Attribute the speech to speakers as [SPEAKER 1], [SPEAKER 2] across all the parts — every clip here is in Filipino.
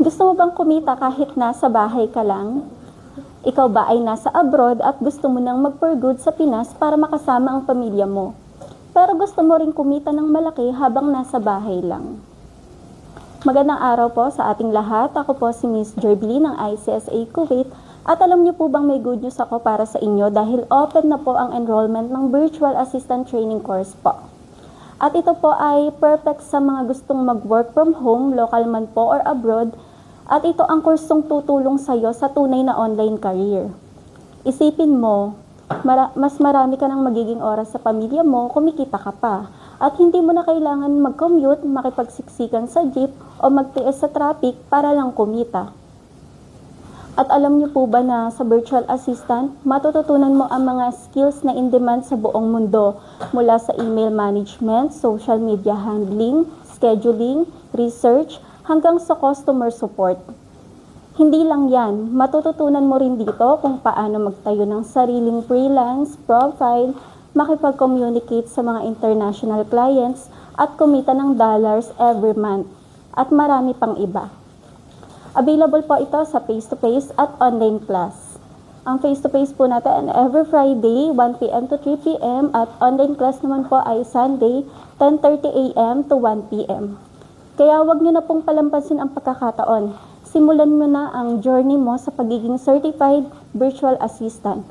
[SPEAKER 1] Gusto mo bang kumita kahit nasa bahay ka lang? Ikaw ba ay nasa abroad at gusto mo nang mag-for good sa Pinas para makasama ang pamilya mo? Pero gusto mo ring kumita ng malaki habang nasa bahay lang. Magandang araw po sa ating lahat. Ako po si Miss Jerbly ng ICSA Kuwait at alam niyo po bang may good news ako para sa inyo dahil open na po ang enrollment ng Virtual Assistant Training Course po. At ito po ay perfect sa mga gustong mag-work from home, local man po or abroad, at ito ang kursong tutulong sa iyo sa tunay na online career. Isipin mo, mas marami ka nang magiging oras sa pamilya mo, kumikita ka pa. At hindi mo na kailangan mag-commute, makipagsiksikan sa jeep o magtiis sa traffic para lang kumita. At alam niyo po ba na sa virtual assistant, matututunan mo ang mga skills na in-demand sa buong mundo mula sa email management, social media handling, scheduling, research, hanggang sa customer support. Hindi lang yan, matututunan mo rin dito kung paano magtayo ng sariling freelance, profile, makipag-communicate sa mga international clients at kumita ng dollars every month at marami pang iba. Available po ito sa face-to-face at online class. Ang face-to-face po natin every Friday, 1 p.m. to 3 p.m. at online class naman po ay Sunday, 10:30 a.m. to 1 p.m. Kaya wag nyo na pong palampasin ang pagkakataon. Simulan mo na ang journey mo sa pagiging Certified Virtual Assistant.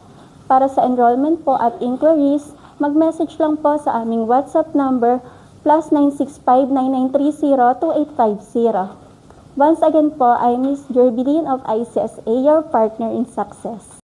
[SPEAKER 1] Para sa enrollment po at inquiries, mag-message lang po sa aming WhatsApp number +965 9930 2850. Once again po, I'm Miss Jerbylin of ICSA, your partner in success.